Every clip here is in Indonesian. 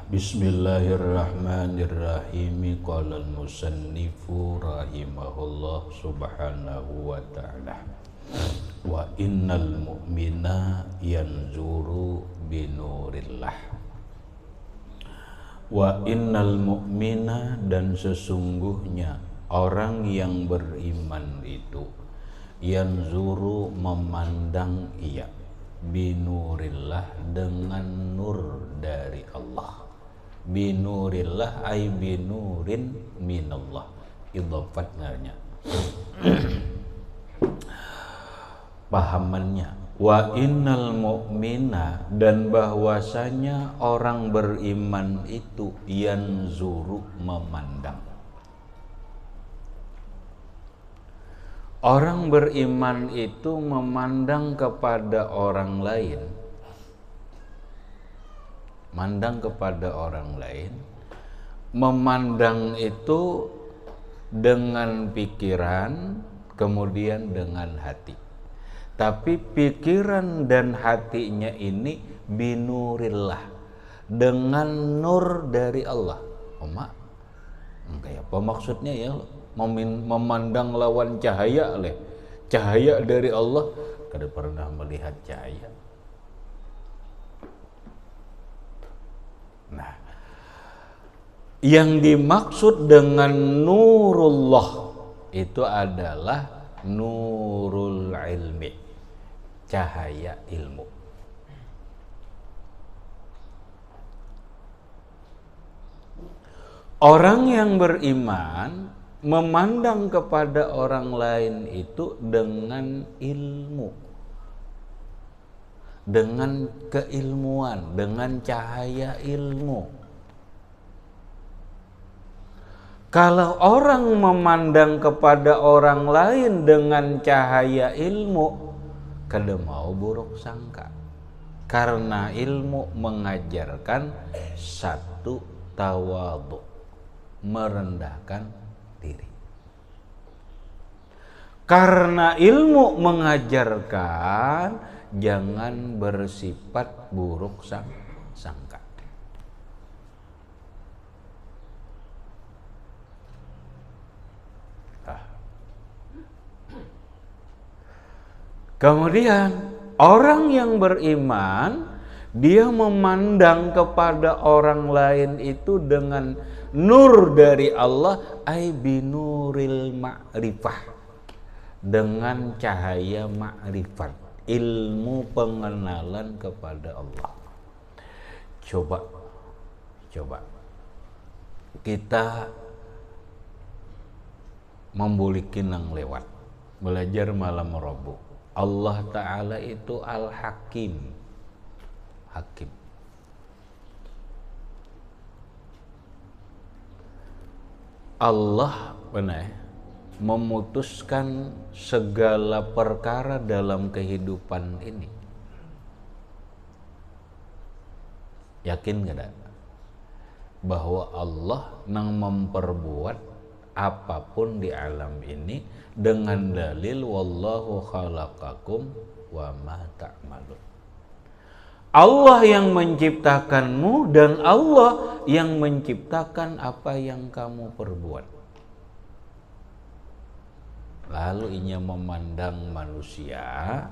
Bismillahirrahmanirrahim. Qala al-musannifu rahimahullah subhanahu wa ta'ala. Wa innal mu'mina yanzuru binurillah. Wa innal mu'mina, dan sesungguhnya orang yang beriman itu yanzuru, memandang ia, binurillah, dengan nur dari Allah. Binurillah ay binurin minallah, idhafatnya. Pahamannya, wa innal mu'mina, dan bahwasanya orang beriman itu yanzuru, memandang. Orang beriman itu memandang kepada orang lain, memandang itu dengan pikiran, kemudian dengan hati. Tapi pikiran dan hatinya ini binurillah, dengan nur dari Allah. Kayak apa maksudnya ya? Memandang lawan cahaya dari Allah. Kada pernah melihat cahaya. Nah, yang dimaksud dengan nurullah itu adalah nurul ilmi, cahaya ilmu. Orang yang beriman memandang kepada orang lain itu dengan ilmu, dengan keilmuan, dengan cahaya ilmu. Kalau orang memandang kepada orang lain dengan cahaya ilmu, kada mau buruk sangka. Karena ilmu mengajarkan satu tawadhu, merendahkan diri. Karena ilmu mengajarkan jangan bersifat buruk sangka. Kemudian orang yang beriman, dia memandang kepada orang lain itu dengan nur dari Allah, ay binuril ma'rifah, dengan cahaya ma'rifat, ilmu pengenalan kepada Allah. Coba kita membulikin yang lewat, belajar malam Rabu. Allah Ta'ala itu Al-Hakim, Hakim. Allah memutuskan segala perkara dalam kehidupan ini. Yakin gak? Bahwa Allah yang memperbuat apapun di alam ini dengan dalil wallahu khalaqakum wa ma ta'malun. Allah yang menciptakanmu dan Allah yang menciptakan apa yang kamu perbuat. Lalu ia memandang manusia,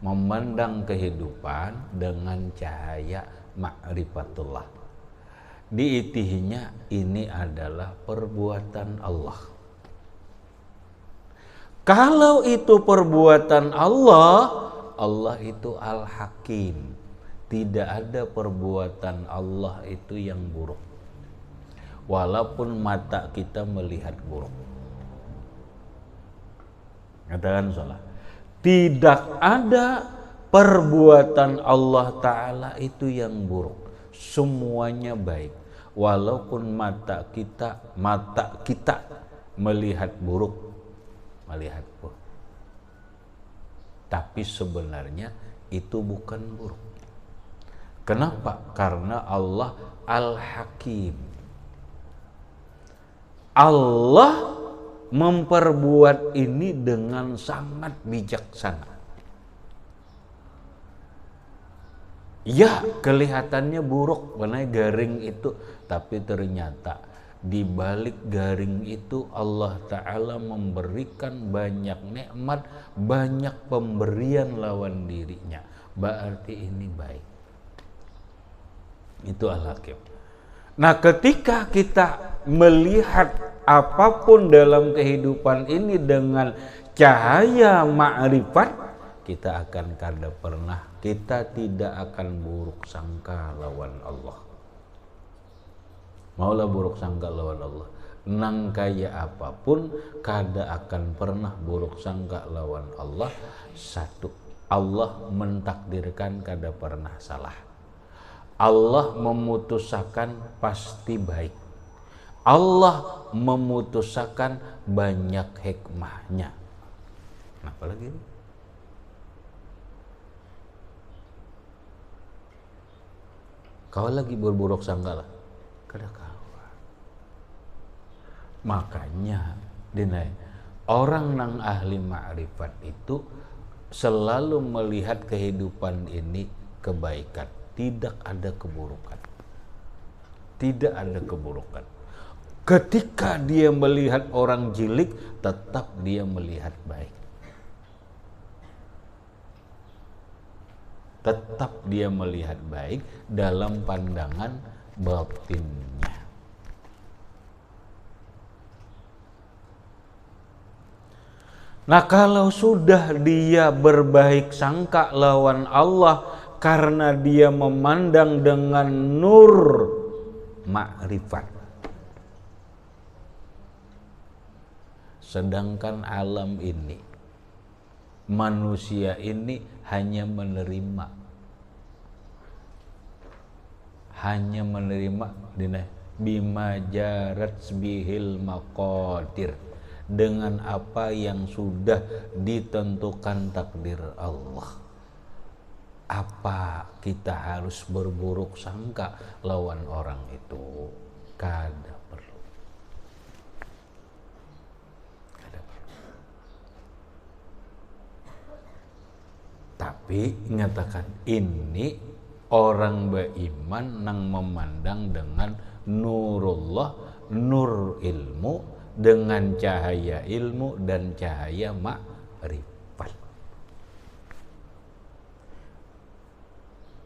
memandang kehidupan dengan cahaya ma'rifatullah. Diitihinya ini adalah perbuatan Allah. Kalau itu perbuatan Allah, Allah itu Al-Hakim. Tidak ada perbuatan Allah itu yang buruk, walaupun mata kita melihat buruk. Katakan salah. Tidak ada perbuatan Allah Ta'ala itu yang buruk. Semuanya baik. Walaupun mata kita melihat buruk. Tapi sebenarnya itu bukan buruk. Kenapa? Karena Allah Al-Hakim. Allah memperbuat ini dengan sangat bijaksana. Ya, kelihatannya buruk, warnanya garing itu, tapi ternyata di balik garing itu Allah Ta'ala memberikan banyak nikmat, banyak pemberian lawan dirinya. Berarti ini baik. Itu Al-Hakim. Nah, ketika kita melihat apapun dalam kehidupan ini dengan cahaya ma'rifat, kita akan kada pernah, kita tidak akan buruk sangka lawan Allah. Maulah buruk sangka lawan Allah, nang kaya apapun kada akan pernah buruk sangka lawan Allah. Satu, Allah mentakdirkan kada pernah salah. Allah memutuskan pasti baik. Allah memutuskan banyak hikmahnya. Nah, apalagi ini? Kau lagi berburuk sangka lah, kada kawan. Makanya dinai orang nang ahli ma'rifat itu selalu melihat kehidupan ini kebaikan, tidak ada keburukan. Tidak ada keburukan. Ketika dia melihat orang jilik, tetap dia melihat baik. Tetap dia melihat baik dalam pandangan batinnya. Nah, kalau sudah dia berbaik sangka lawan Allah karena dia memandang dengan nur ma'rifat. Sedangkan alam ini, manusia ini hanya menerima bima jarat bihil maqadir, dengan apa yang sudah ditentukan takdir Allah. Apa kita harus berburuk sangka lawan orang itu? Kada perlu. Tapi nyatakan ini orang beriman nang memandang dengan nurullah, nur ilmu, dengan cahaya ilmu dan cahaya ma'rifat.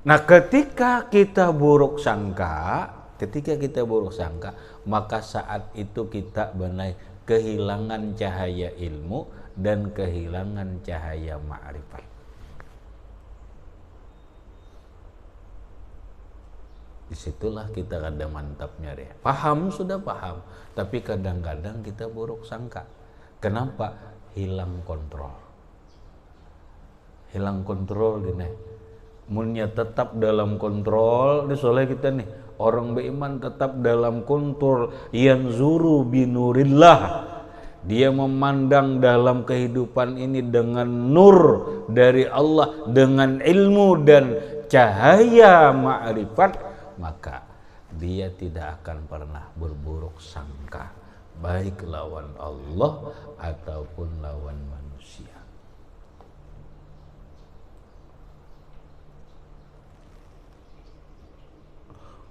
Nah, ketika kita buruk sangka, maka saat itu kita benar kehilangan cahaya ilmu dan kehilangan cahaya ma'rifat. Disitulah kita kadang mantapnya deh. Paham, sudah paham, tapi kadang-kadang kita buruk sangka. Kenapa? Hilang kontrol. Hilang kontrol ini. Munnya tetap dalam kontrol, soalnya kita nih orang beriman tetap dalam kontrol. Yanzuru binurillah. Dia memandang dalam kehidupan ini dengan nur dari Allah, dengan ilmu dan cahaya ma'rifat, maka dia tidak akan pernah berburuk sangka, baik lawan Allah ataupun lawan manusia.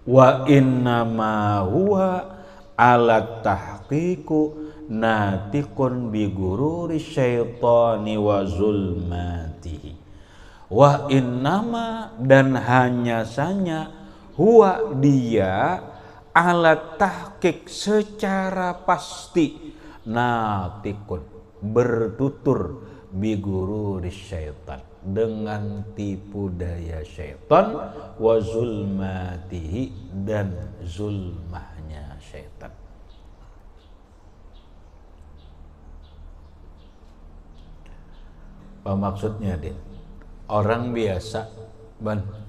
Wa innama huwa ala tahqiqu natiqun bi gururi syaitani wa zulmatihi. Wa innama, dan hanya saja, huwa dia, ala tahqiq secara pasti, natikun bertutur, bigururi syaitan dengan tipu daya syaitan, wa zulmatihi dan zulmahnya syaitan. Apa maksudnya, Din? Orang biasa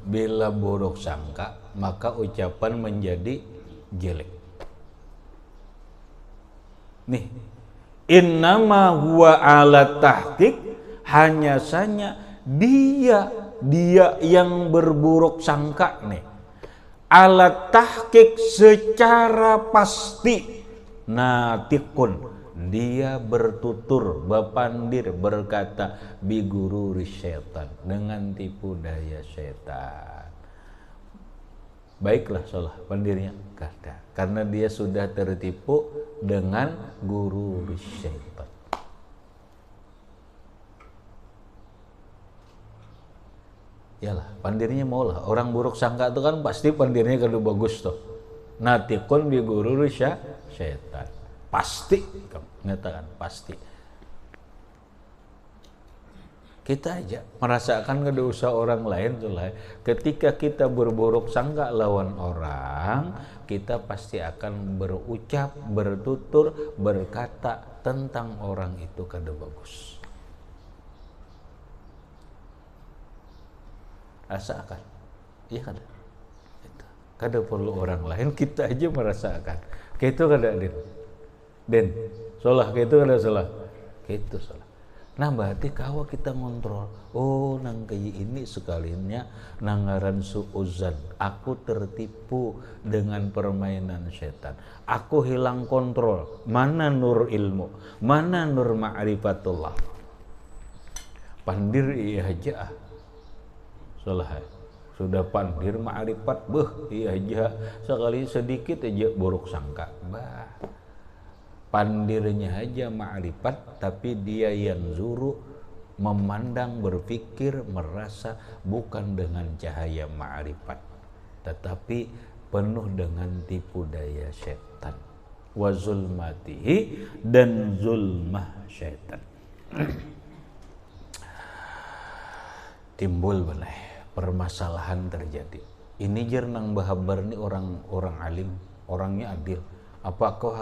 bila buruk sangka maka ucapan menjadi jelek. Nih, innama huwa ala tahqiq, hanya saja dia yang berburuk sangka nih. Ala tahqiq secara pasti, natikun dia bertutur, bapandir, berkata bigururi syaitan dengan tipu daya syaitan. baiklah salah pandirinya kada, karena dia sudah tertipu dengan guru syaitan. Yalah, pandirinya maulah orang buruk sangka itu kan pasti pandirinya kada bagus tuh. Natikun bi guru syaitan. Pasti, mengatakan pasti. Kita aja merasakan kada usah orang lain tuh lah. Ketika kita berburuk sangka lawan orang, kita pasti akan berucap, bertutur, berkata tentang orang itu kada bagus. Rasakan, iya kan? Kada perlu orang lain, kita aja merasakan. Kayak itu kada den, salah kayak itu kada salah, kayak itu salah. Nah berarti kalau kita ngontrol, oh nang kayak ini sekalinya nangaran suuzan, aku tertipu dengan permainan setan, aku hilang kontrol. Mana nur ilmu, mana nur ma'rifatullah? Pandir iya aja. Salah, sudah pandir ma'rifat, iya aja sekali sedikit aja buruk sangka, pandirnya aja ma'rifat, tapi dia yang zuru, memandang, berpikir, merasa bukan dengan cahaya ma'rifat, tetapi penuh dengan tipu daya syaitan, wa zulmatihi, dan zulmah syaitan. Timbul belah permasalahan terjadi. Ini jernang bahabar nih orang alim, orangnya adil. Apa aku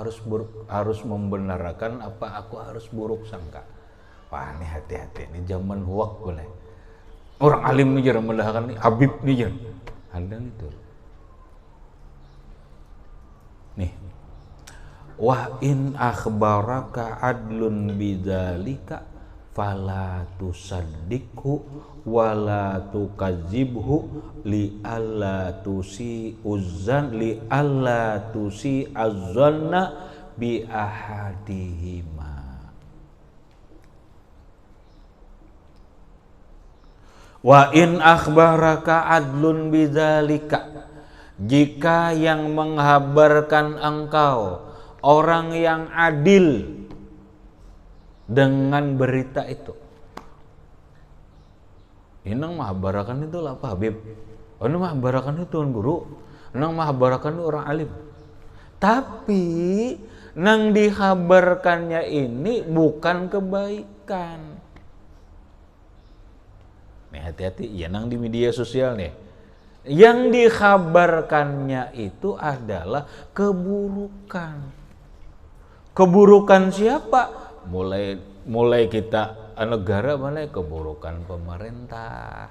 harus membenarkan, apa aku harus buruk sangka? Wah ini hati-hati, ini zaman huak boleh. Orang alim nih jarang mendahkan nih, Habib nih jarang. Ada itu. Nih, wa in akhbaraka adlun bidzalika fala tusaddiqhu wala tukadzibhu li alla tusi uzzan li alla tusi azzanna bi ahadihima. Wa in akhbaraka adlun bidzalika, jika yang menghabarkan engkau orang yang adil dengan berita itu. Inang mahabarakan itu apa Habib? Oh, ini mahabarakan itu guru. Nang mahabarakan itu orang alim. Tapi nang dihabarkannya ini bukan kebaikan. Nih hati-hati, ya nang di media sosial nih. Yang dikhabarkannya itu adalah keburukan. Keburukan siapa? Mulai kita negara, mulai keburukan pemerintah,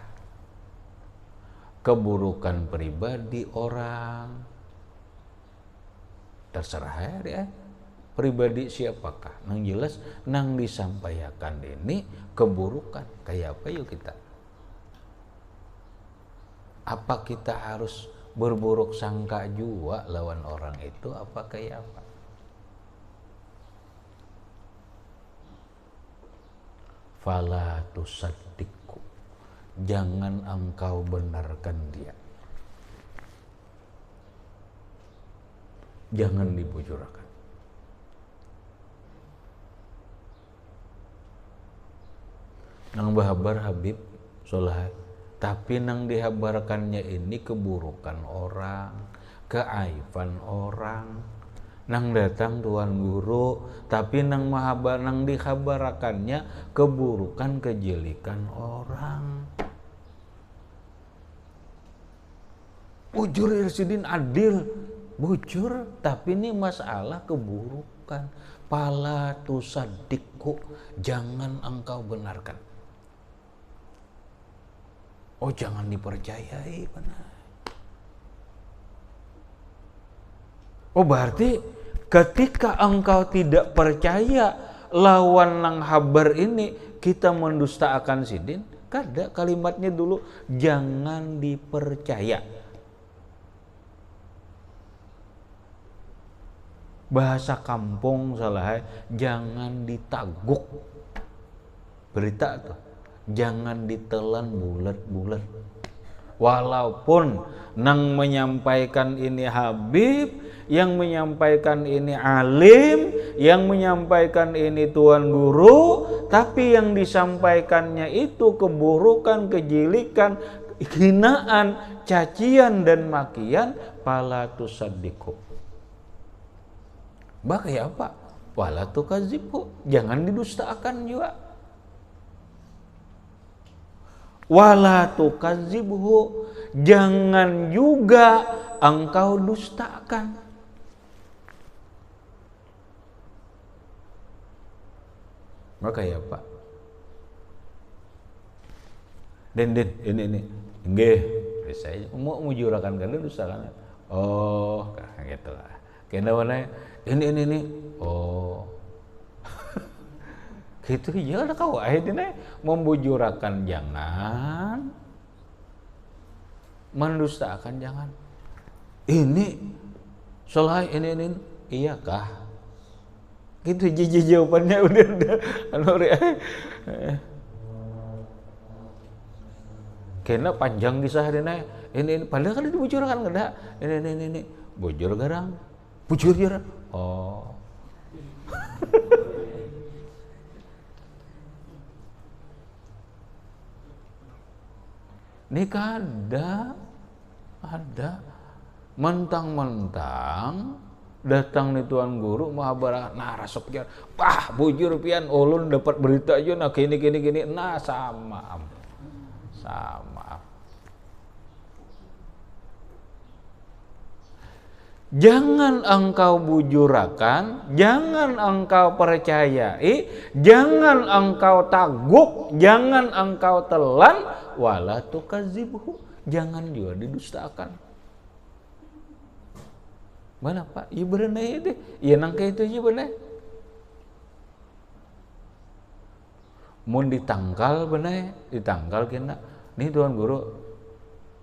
keburukan pribadi orang, terserah ya pribadi siapakah. Nang jelas nang disampaikan ini keburukan. Kayak apa yuk kita? Apa kita harus berburuk sangka juga lawan orang itu? Apa kayak apa? Fala tusaddiqhu, jangan engkau benarkan dia, jangan dibujurkan. Nang bahabar Habib Solah, tapi nang dihabarkannya ini keburukan orang, keaiban orang. Nang datang tuan guru, tapi nang dikhabarakannya keburukan, kejelikan orang. Bujur Irsyidin adil, bujur, tapi ini masalah keburukan. Fala tusaddiqhu, jangan engkau benarkan. Oh jangan dipercayai, benar. Oh berarti ketika engkau tidak percaya lawan nang habar ini, kita mendusta akan sidin. Kada, kalimatnya dulu jangan dipercaya. Bahasa kampung salah, jangan ditaguk berita tuh, jangan ditelan bulat-bulat. walaupun nang menyampaikan ini Habib, yang menyampaikan ini alim, yang menyampaikan ini tuan guru, tapi yang disampaikannya itu keburukan, kejilikan, hinaan, cacian dan makian, fala tusaddiqu. Maka ya apa? Wala tukazibhu, jangan didustakan juga. Wala tukazibhu, jangan juga engkau dustakan. Maka ya Pak, Den, ini, nggih, saya mau mujurakan kan dustakan. Oh, gitu lah. Kena mana? Ini, oh, gitu ya. Ada kau akhirnya membujurakan jangan, mendustakan jangan. Ini, soalnya ini, iyakah? Gitu jawabannya udah kena panjang kisah ini padahal kan dibujurkan enggak ini bujur garang bujur jarang. Oh. Ini ada mentang-mentang datang nih tuan guru mahabara rasok pian, bujur pian ulun dapat berita aja nah gini nah sama. Jangan engkau bujurakan, jangan engkau percayai, jangan engkau taguk, jangan engkau telan, wala tukazibhu, jangan juga didustakan. Mana Pak? Iya bener deh. Iya nangka itu aja bener. Mun ditangkal bener, ditangkal kena. Nih tuan guru,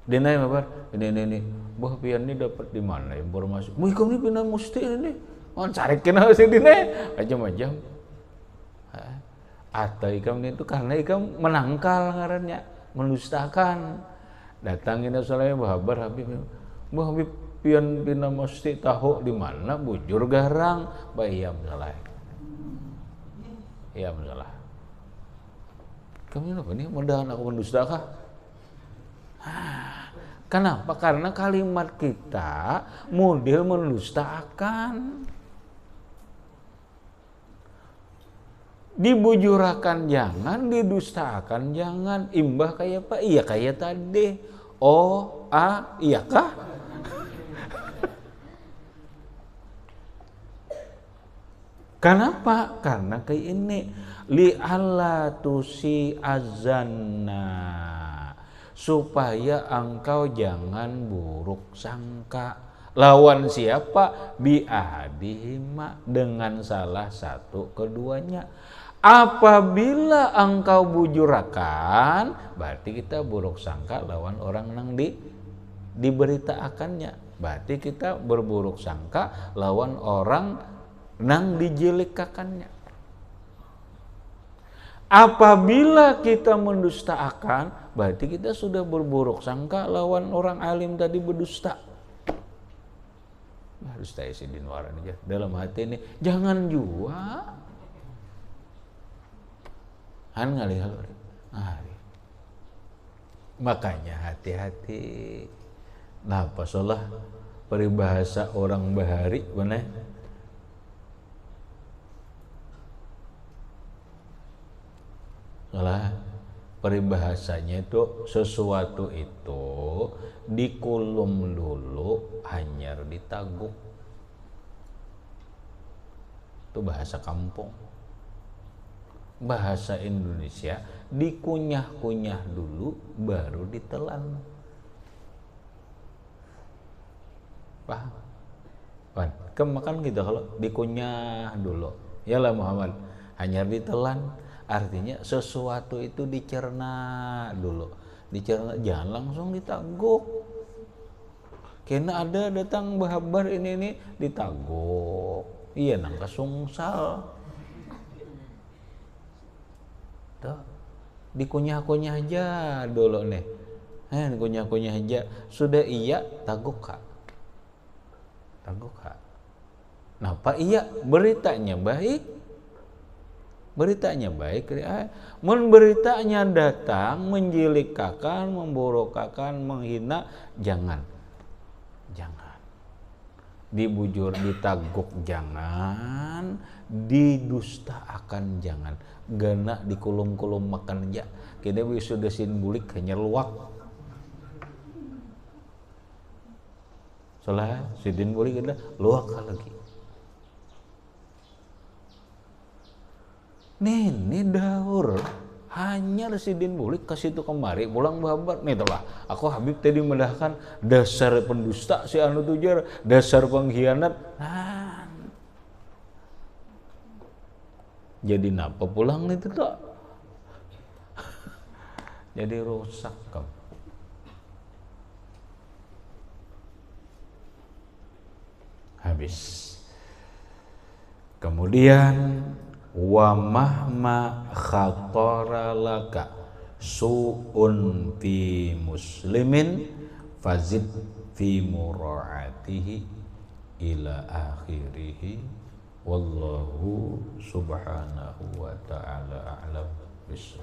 dinai apa? Ini. Bah pian ini dapat di mana informasi? Mu ikam ini pindah musti ini. On cari kena sih dinai, macam-macam. Atau ikam itu karena ikam menangkal ngarannya, mendustakan. Datangin soalnya Habib pian pindah mesti tahu di mana bujur garang, iya salah. Iya salah. Kamu apa nih mudahan aku mendustakan? Kenapa? Karena kalimat kita model mendustakan. Dibujurakan jangan, didustakan jangan. Imbah kayak apa? Iya kayak tadi. Oh, iyakah? Kenapa? Karena kayak ini li alla tusi azanna, supaya engkau jangan buruk sangka lawan siapa? Bi ahadihima, dengan salah satu keduanya. Apabila engkau bujurakan, berarti kita buruk sangka lawan orang yang diberitakannya. Berarti kita berburuk sangka lawan orang nang dijelikakannya. Apabila kita mendustakan, berarti kita sudah berburuk sangka lawan orang alim tadi berdusta. Harus saya sidin waran aja dalam hati ini, jangan jua. Makanya hati-hati. Nah, pasolah peribahasa orang bahari benar. Salah peribahasanya itu sesuatu itu dikulum dulu hanyar ditaguk. Itu bahasa kampung. Bahasa Indonesia dikunyah-kunyah dulu baru ditelan. Paham? Kemakan gitu kalau dikunyah dulu. Yalah Muhammad, hanyar ditelan. Artinya sesuatu itu dicerna dulu, dicerna, jangan langsung ditaguk. Karena ada datang bahabar ini ditaguk, iya nangka sungsal, tuh dikunyah-kunyah aja dulu nih, kunyah-kunyah aja sudah iya taguk ha. Napa iya beritanya baik, mun beritanya datang menjilikakan, memburukakan, menghina, jangan dibujur, ditaguk jangan, didustaakan jangan, gana dikulum-kulum makan aja kita wisuda sin bulik hanya luak soalnya sidin bulik kita luak lagi ini daur hanya sidin bulik kasih itu kemari pulang babar nih tuh lah aku Habib tadi mendahkan dasar pendusta si anu tujar dasar pengkhianat nah jadi napa pulang itu tuh jadi rusak kamu habis kemudian wa mahma khatara laka su'un fi muslimin fazid fi mura'atihi ila akhirih wallahu subhanahu wa ta'ala a'lam bis